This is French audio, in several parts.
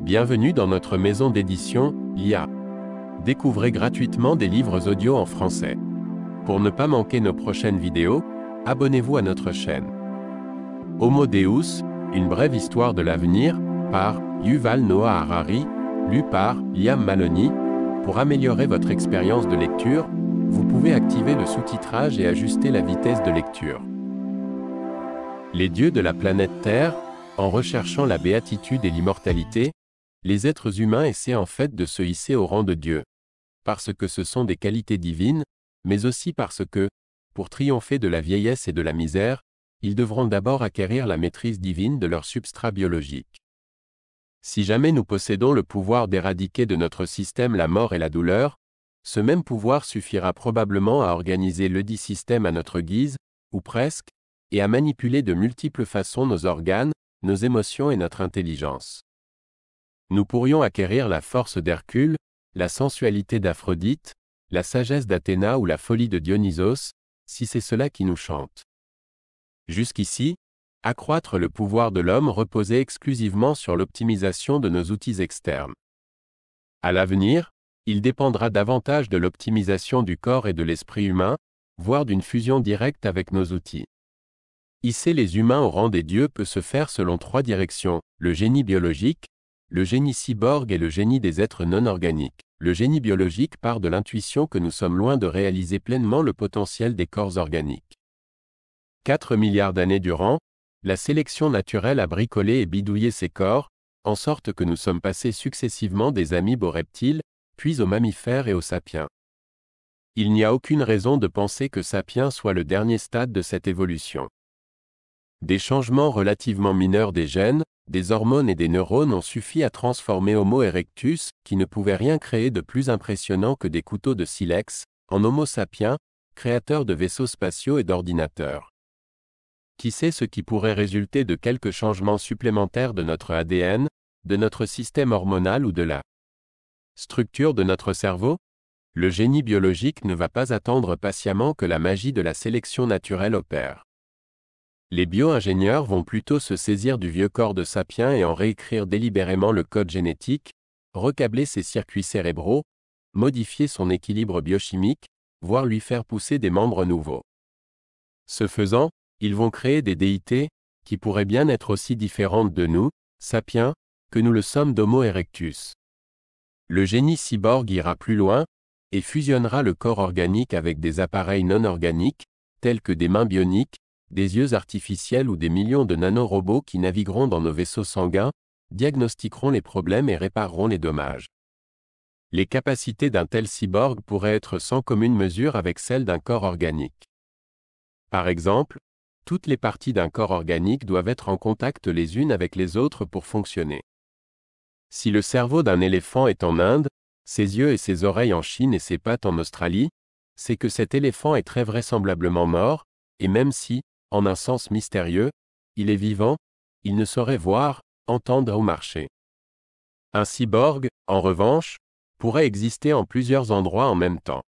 Bienvenue dans notre maison d'édition, IA. Découvrez gratuitement des livres audio en français. Pour ne pas manquer nos prochaines vidéos, abonnez-vous à notre chaîne. Homo Deus, une brève histoire de l'avenir, par Yuval Noah Harari, lu par Liam Maloney. Pour améliorer votre expérience de lecture, vous pouvez activer le sous-titrage et ajuster la vitesse de lecture. Les dieux de la planète Terre, en recherchant la béatitude et l'immortalité, les êtres humains essaient en fait de se hisser au rang de Dieu, parce que ce sont des qualités divines, mais aussi parce que, pour triompher de la vieillesse et de la misère, ils devront d'abord acquérir la maîtrise divine de leur substrat biologique. Si jamais nous possédons le pouvoir d'éradiquer de notre système la mort et la douleur, ce même pouvoir suffira probablement à organiser ledit système à notre guise, ou presque, et à manipuler de multiples façons nos organes, nos émotions et notre intelligence. Nous pourrions acquérir la force d'Hercule, la sensualité d'Aphrodite, la sagesse d'Athéna ou la folie de Dionysos, si c'est cela qui nous chante. Jusqu'ici, accroître le pouvoir de l'homme reposait exclusivement sur l'optimisation de nos outils externes. À l'avenir, il dépendra davantage de l'optimisation du corps et de l'esprit humain, voire d'une fusion directe avec nos outils. Hisser les humains au rang des dieux peut se faire selon 3 directions, le génie biologique, le génie cyborg et le génie des êtres non organiques. Le génie biologique part de l'intuition que nous sommes loin de réaliser pleinement le potentiel des corps organiques. 4 milliards d'années durant, la sélection naturelle a bricolé et bidouillé ces corps, en sorte que nous sommes passés successivement des amibes aux reptiles, puis aux mammifères et aux sapiens. Il n'y a aucune raison de penser que sapiens soit le dernier stade de cette évolution. Des changements relativement mineurs des gènes, des hormones et des neurones ont suffi à transformer Homo erectus, qui ne pouvait rien créer de plus impressionnant que des couteaux de silex, en Homo sapiens, créateur de vaisseaux spatiaux et d'ordinateurs. Qui sait ce qui pourrait résulter de quelques changements supplémentaires de notre ADN, de notre système hormonal ou de la structure de notre cerveau? Le génie biologique ne va pas attendre patiemment que la magie de la sélection naturelle opère. Les bio-ingénieurs vont plutôt se saisir du vieux corps de sapiens et en réécrire délibérément le code génétique, recabler ses circuits cérébraux, modifier son équilibre biochimique, voire lui faire pousser des membres nouveaux. Ce faisant, ils vont créer des déités, qui pourraient bien être aussi différentes de nous, sapiens, que nous le sommes d'Homo erectus. Le génie cyborg ira plus loin, et fusionnera le corps organique avec des appareils non organiques, tels que des mains bioniques, des yeux artificiels ou des millions de nanorobots qui navigueront dans nos vaisseaux sanguins, diagnostiqueront les problèmes et répareront les dommages. Les capacités d'un tel cyborg pourraient être sans commune mesure avec celles d'un corps organique. Par exemple, toutes les parties d'un corps organique doivent être en contact les unes avec les autres pour fonctionner. Si le cerveau d'un éléphant est en Inde, ses yeux et ses oreilles en Chine et ses pattes en Australie, c'est que cet éléphant est très vraisemblablement mort, et même si, en un sens mystérieux, il est vivant, il ne saurait voir, entendre ou marcher. Un cyborg, en revanche, pourrait exister en plusieurs endroits en même temps.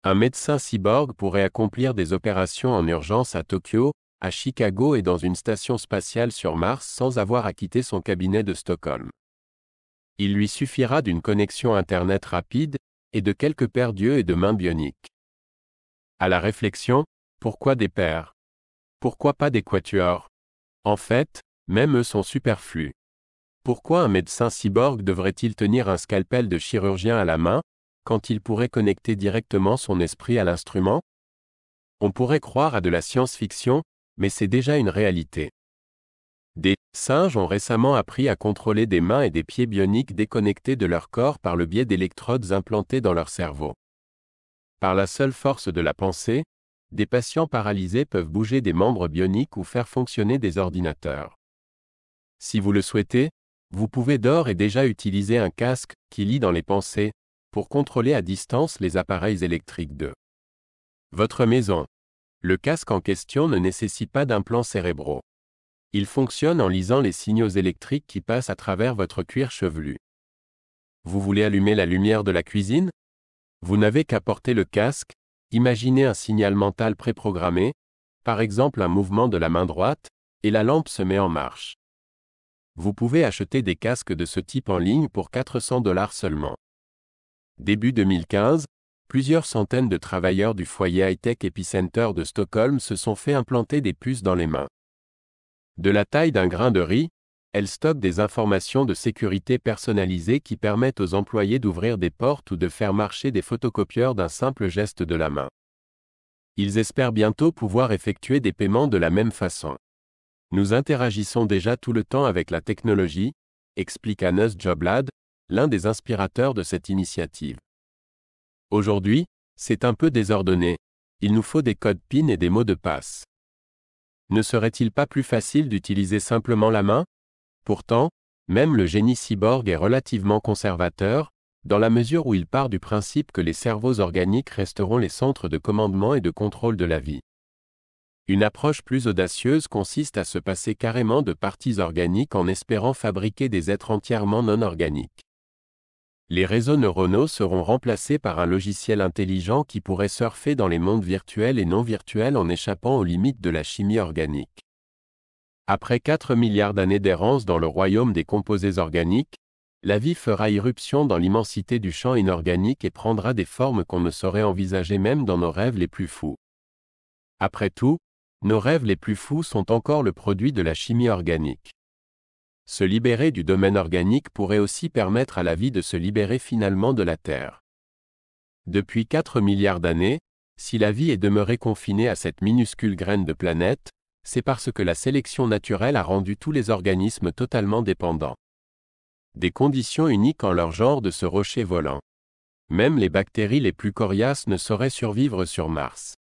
Un médecin cyborg pourrait accomplir des opérations en urgence à Tokyo, à Chicago et dans une station spatiale sur Mars sans avoir à quitter son cabinet de Stockholm. Il lui suffira d'une connexion Internet rapide et de quelques paires d'yeux et de mains bioniques. À la réflexion, pourquoi des paires? Pourquoi pas des quatuors? En fait, même eux sont superflus. Pourquoi un médecin cyborg devrait-il tenir un scalpel de chirurgien à la main, quand il pourrait connecter directement son esprit à l'instrument? On pourrait croire à de la science-fiction, mais c'est déjà une réalité. Des singes ont récemment appris à contrôler des mains et des pieds bioniques déconnectés de leur corps par le biais d'électrodes implantées dans leur cerveau. Par la seule force de la pensée, des patients paralysés peuvent bouger des membres bioniques ou faire fonctionner des ordinateurs. Si vous le souhaitez, vous pouvez d'ores et déjà utiliser un casque qui lit dans les pensées pour contrôler à distance les appareils électriques de votre maison. Le casque en question ne nécessite pas d'implants cérébraux. Il fonctionne en lisant les signaux électriques qui passent à travers votre cuir chevelu. Vous voulez allumer la lumière de la cuisine? Vous n'avez qu'à porter le casque, imaginez un signal mental préprogrammé, par exemple un mouvement de la main droite, et la lampe se met en marche. vous pouvez acheter des casques de ce type en ligne pour 400 $ seulement. Début 2015, plusieurs centaines de travailleurs du foyer high-tech Epicenter de Stockholm se sont fait implanter des puces dans les mains. De la taille d'un grain de riz, elles stockent des informations de sécurité personnalisées qui permettent aux employés d'ouvrir des portes ou de faire marcher des photocopieurs d'un simple geste de la main. Ils espèrent bientôt pouvoir effectuer des paiements de la même façon. Nous interagissons déjà tout le temps avec la technologie, explique Hannes Joblad, l'un des inspirateurs de cette initiative. Aujourd'hui, c'est un peu désordonné. Il nous faut des codes PIN et des mots de passe. Ne serait-il pas plus facile d'utiliser simplement la main? Pourtant, même le génie cyborg est relativement conservateur, dans la mesure où il part du principe que les cerveaux organiques resteront les centres de commandement et de contrôle de la vie. Une approche plus audacieuse consiste à se passer carrément de parties organiques en espérant fabriquer des êtres entièrement non organiques. Les réseaux neuronaux seront remplacés par un logiciel intelligent qui pourrait surfer dans les mondes virtuels et non virtuels en échappant aux limites de la chimie organique. Après 4 milliards d'années d'errance dans le royaume des composés organiques, la vie fera irruption dans l'immensité du champ inorganique et prendra des formes qu'on ne saurait envisager même dans nos rêves les plus fous. Après tout, nos rêves les plus fous sont encore le produit de la chimie organique. Se libérer du domaine organique pourrait aussi permettre à la vie de se libérer finalement de la Terre. Depuis 4 milliards d'années, si la vie est demeurée confinée à cette minuscule graine de planète, c'est parce que la sélection naturelle a rendu tous les organismes totalement dépendants. Des conditions uniques en leur genre de ce rocher volant. Même les bactéries les plus coriaces ne sauraient survivre sur Mars.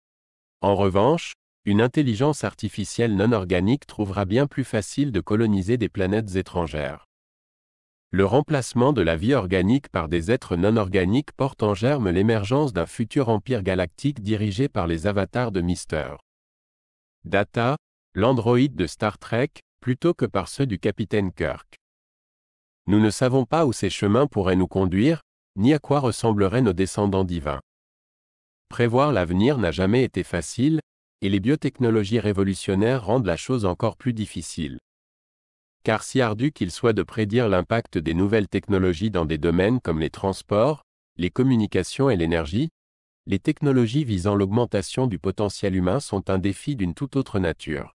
En revanche, une intelligence artificielle non organique trouvera bien plus facile de coloniser des planètes étrangères. Le remplacement de la vie organique par des êtres non organiques porte en germe l'émergence d'un futur empire galactique dirigé par les avatars de Mr. Data, l'androïde de Star Trek, plutôt que par ceux du capitaine Kirk. Nous ne savons pas où ces chemins pourraient nous conduire, ni à quoi ressembleraient nos descendants divins. Prévoir l'avenir n'a jamais été facile, et les biotechnologies révolutionnaires rendent la chose encore plus difficile. Car si ardu qu'il soit de prédire l'impact des nouvelles technologies dans des domaines comme les transports, les communications et l'énergie, les technologies visant l'augmentation du potentiel humain sont un défi d'une toute autre nature.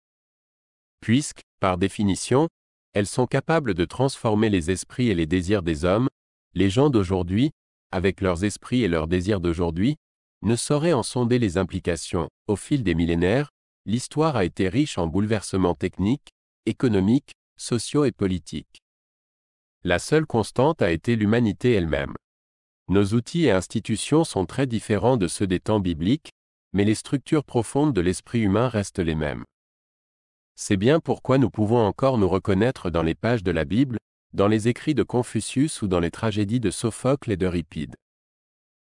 Puisque, par définition, elles sont capables de transformer les esprits et les désirs des hommes, les gens d'aujourd'hui, avec leurs esprits et leurs désirs d'aujourd'hui, ne sauraient en sonder les implications. Au fil des millénaires, l'histoire a été riche en bouleversements techniques, économiques, sociaux et politiques. La seule constante a été l'humanité elle-même. Nos outils et institutions sont très différents de ceux des temps bibliques, mais les structures profondes de l'esprit humain restent les mêmes. C'est bien pourquoi nous pouvons encore nous reconnaître dans les pages de la Bible, dans les écrits de Confucius ou dans les tragédies de Sophocle et d'Euripide.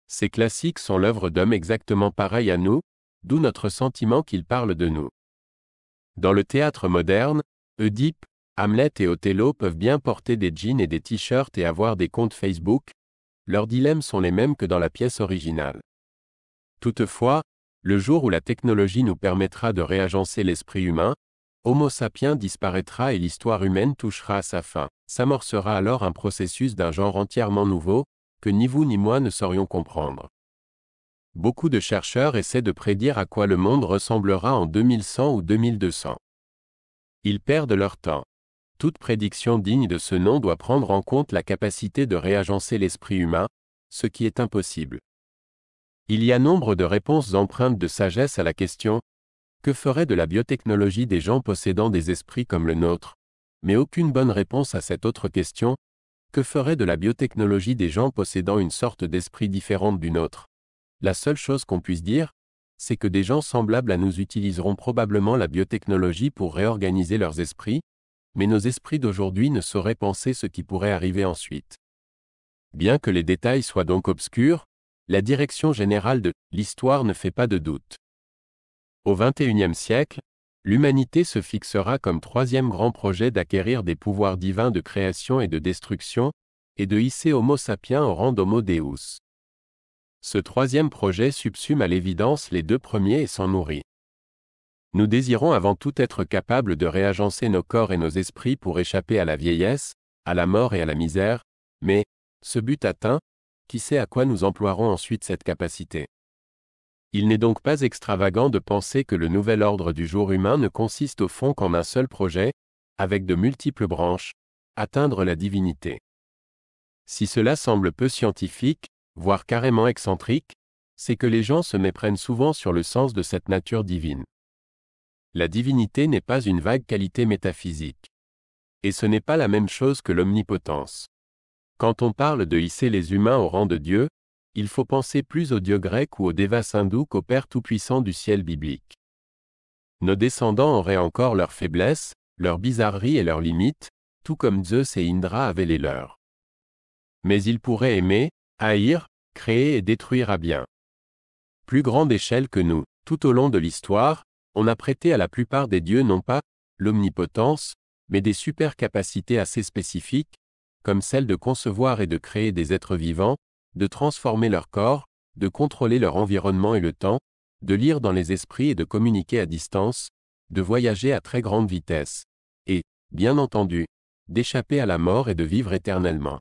Ces classiques sont l'œuvre d'hommes exactement pareils à nous, d'où notre sentiment qu'ils parlent de nous. Dans le théâtre moderne, Oedipe, Hamlet et Othello peuvent bien porter des jeans et des t-shirts et avoir des comptes Facebook, leurs dilemmes sont les mêmes que dans la pièce originale. Toutefois, le jour où la technologie nous permettra de réagencer l'esprit humain, Homo sapiens disparaîtra et l'histoire humaine touchera à sa fin. S'amorcera alors un processus d'un genre entièrement nouveau, que ni vous ni moi ne saurions comprendre. Beaucoup de chercheurs essaient de prédire à quoi le monde ressemblera en 2100 ou 2200. Ils perdent leur temps. Toute prédiction digne de ce nom doit prendre en compte la capacité de réagencer l'esprit humain, ce qui est impossible. Il y a nombre de réponses empreintes de sagesse à la question « Que ferait de la biotechnologie des gens possédant des esprits comme le nôtre ?» mais aucune bonne réponse à cette autre question « Que ferait de la biotechnologie des gens possédant une sorte d'esprit différente du nôtre ?» La seule chose qu'on puisse dire, c'est que des gens semblables à nous utiliseront probablement la biotechnologie pour réorganiser leurs esprits, mais nos esprits d'aujourd'hui ne sauraient penser ce qui pourrait arriver ensuite. Bien que les détails soient donc obscurs, la direction générale de l'histoire ne fait pas de doute. Au XXIe siècle, l'humanité se fixera comme troisième grand projet d'acquérir des pouvoirs divins de création et de destruction, et de hisser Homo sapiens au rang d'Homo Deus. Ce troisième projet subsume à l'évidence les deux premiers et s'en nourrit. Nous désirons avant tout être capables de réagencer nos corps et nos esprits pour échapper à la vieillesse, à la mort et à la misère, mais, ce but atteint, qui sait à quoi nous emploierons ensuite cette capacité? Il n'est donc pas extravagant de penser que le nouvel ordre du jour humain ne consiste au fond qu'en un seul projet, avec de multiples branches, atteindre la divinité. Si cela semble peu scientifique, voire carrément excentrique, c'est que les gens se méprennent souvent sur le sens de cette nature divine. La divinité n'est pas une vague qualité métaphysique. Et ce n'est pas la même chose que l'omnipotence. Quand on parle de hisser les humains au rang de Dieu, il faut penser plus aux dieux grecs ou aux dévas hindous qu'au Père tout-puissant du ciel biblique. Nos descendants auraient encore leurs faiblesses, leurs bizarreries et leurs limites, tout comme Zeus et Indra avaient les leurs. Mais ils pourraient aimer, haïr, créer et détruire à bien. Plus grande échelle que nous, tout au long de l'histoire, on a prêté à la plupart des dieux non pas l'omnipotence, mais des super-capacités assez spécifiques, comme celle de concevoir et de créer des êtres vivants, de transformer leur corps, de contrôler leur environnement et le temps, de lire dans les esprits et de communiquer à distance, de voyager à très grande vitesse, et, bien entendu, d'échapper à la mort et de vivre éternellement.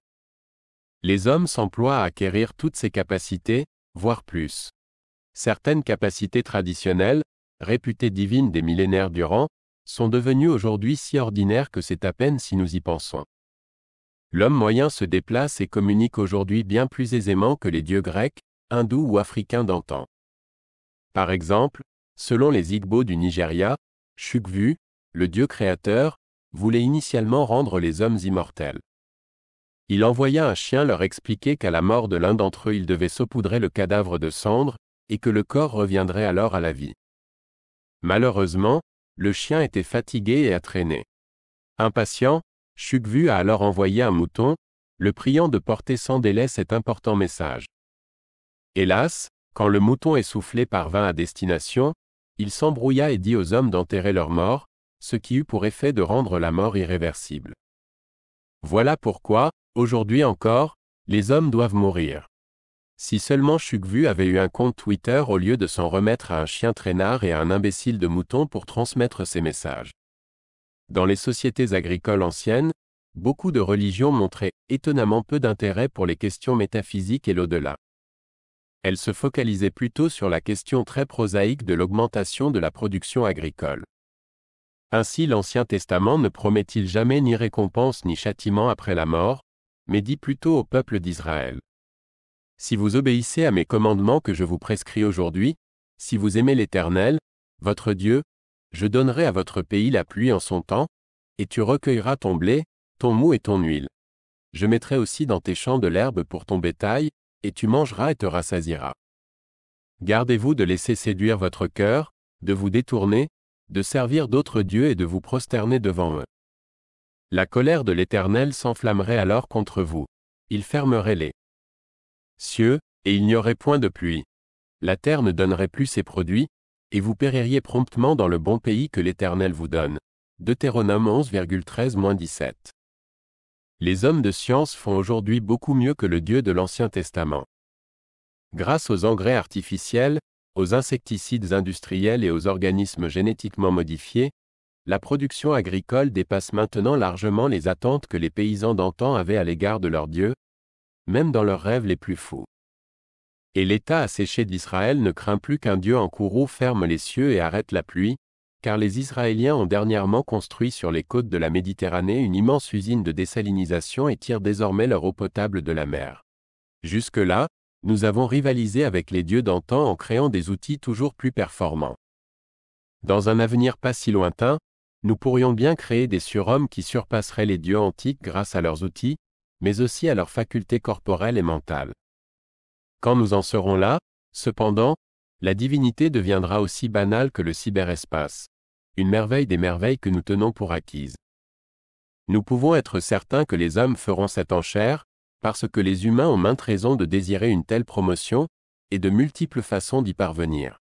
Les hommes s'emploient à acquérir toutes ces capacités, voire plus. Certaines capacités traditionnelles, réputées divines des millénaires durant, sont devenues aujourd'hui si ordinaires que c'est à peine si nous y pensons. L'homme moyen se déplace et communique aujourd'hui bien plus aisément que les dieux grecs, hindous ou africains d'antan. Par exemple, selon les Igbo du Nigeria, Chukwu, le dieu créateur, voulait initialement rendre les hommes immortels. Il envoya un chien leur expliquer qu'à la mort de l'un d'entre eux il devait saupoudrer le cadavre de cendres, et que le corps reviendrait alors à la vie. Malheureusement, le chien était fatigué et a traîné. Impatient, Chukwu a alors envoyé un mouton, le priant de porter sans délai cet important message. Hélas, quand le mouton essoufflé parvint à destination, il s'embrouilla et dit aux hommes d'enterrer leur mort, ce qui eut pour effet de rendre la mort irréversible. Voilà pourquoi, aujourd'hui encore, les hommes doivent mourir. Si seulement Chukwu avait eu un compte Twitter au lieu de s'en remettre à un chien traînard et à un imbécile de mouton pour transmettre ses messages. Dans les sociétés agricoles anciennes, beaucoup de religions montraient étonnamment peu d'intérêt pour les questions métaphysiques et l'au-delà. Elles se focalisaient plutôt sur la question très prosaïque de l'augmentation de la production agricole. Ainsi l'Ancien Testament ne promet-il jamais ni récompense ni châtiment après la mort, mais dit plutôt au peuple d'Israël. Si vous obéissez à mes commandements que je vous prescris aujourd'hui, si vous aimez l'Éternel, votre Dieu, je donnerai à votre pays la pluie en son temps, et tu recueilleras ton blé, ton mou et ton huile. Je mettrai aussi dans tes champs de l'herbe pour ton bétail, et tu mangeras et te rassasieras. Gardez-vous de laisser séduire votre cœur, de vous détourner, de servir d'autres dieux et de vous prosterner devant eux. La colère de l'Éternel s'enflammerait alors contre vous. Il fermerait les cieux, et il n'y aurait point de pluie. La terre ne donnerait plus ses produits, et vous péririez promptement dans le bon pays que l'Éternel vous donne. Deutéronome 11,13-17. Les hommes de science font aujourd'hui beaucoup mieux que le Dieu de l'Ancien Testament. Grâce aux engrais artificiels, aux insecticides industriels et aux organismes génétiquement modifiés, la production agricole dépasse maintenant largement les attentes que les paysans d'antan avaient à l'égard de leur Dieu, même dans leurs rêves les plus fous. Et l'État asséché d'Israël ne craint plus qu'un Dieu en courroux ferme les cieux et arrête la pluie, car les Israéliens ont dernièrement construit sur les côtes de la Méditerranée une immense usine de désalinisation et tirent désormais leur eau potable de la mer. Jusque-là, nous avons rivalisé avec les dieux d'antan en créant des outils toujours plus performants. Dans un avenir pas si lointain, nous pourrions bien créer des surhommes qui surpasseraient les dieux antiques grâce à leurs outils, mais aussi à leurs facultés corporelles et mentales. Quand nous en serons là, cependant, la divinité deviendra aussi banale que le cyberespace, une merveille des merveilles que nous tenons pour acquises. Nous pouvons être certains que les hommes feront cette enchère, parce que les humains ont maintes raisons de désirer une telle promotion, et de multiples façons d'y parvenir.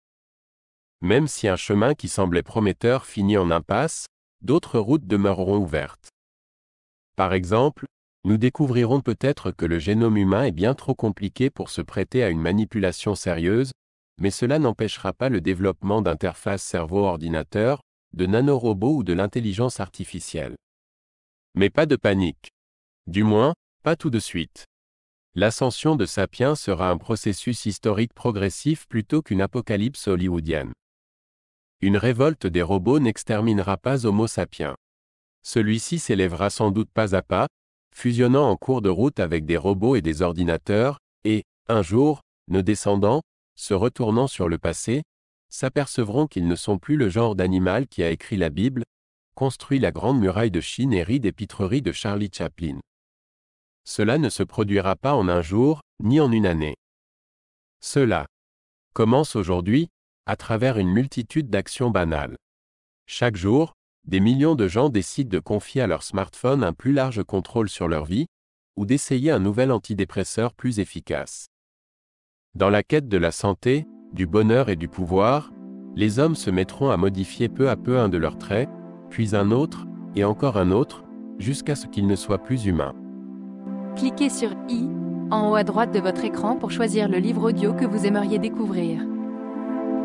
Même si un chemin qui semblait prometteur finit en impasse, d'autres routes demeureront ouvertes. Par exemple, nous découvrirons peut-être que le génome humain est bien trop compliqué pour se prêter à une manipulation sérieuse, mais cela n'empêchera pas le développement d'interfaces cerveau-ordinateur, de nanorobots ou de l'intelligence artificielle. Mais pas de panique. Du moins, pas tout de suite. L'ascension de Sapiens sera un processus historique progressif plutôt qu'une apocalypse hollywoodienne. Une révolte des robots n'exterminera pas Homo sapiens. Celui-ci s'élèvera sans doute pas à pas, fusionnant en cours de route avec des robots et des ordinateurs, et, un jour, nos descendants, se retournant sur le passé, s'apercevront qu'ils ne sont plus le genre d'animal qui a écrit la Bible, construit la Grande Muraille de Chine et rit des pitreries de Charlie Chaplin. Cela ne se produira pas en un jour, ni en une année. Cela commence aujourd'hui, à travers une multitude d'actions banales. Chaque jour, des millions de gens décident de confier à leur smartphone un plus large contrôle sur leur vie, ou d'essayer un nouvel antidépresseur plus efficace. Dans la quête de la santé, du bonheur et du pouvoir, les hommes se mettront à modifier peu à peu un de leurs traits, puis un autre, et encore un autre, jusqu'à ce qu'ils ne soient plus humains. Cliquez sur I, en haut à droite de votre écran pour choisir le livre audio que vous aimeriez découvrir.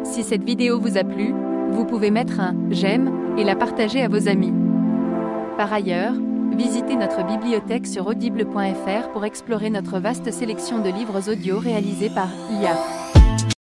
Si cette vidéo vous a plu, vous pouvez mettre un « j'aime » et la partager à vos amis. Par ailleurs, visitez notre bibliothèque sur audible.fr pour explorer notre vaste sélection de livres audio réalisés par IA.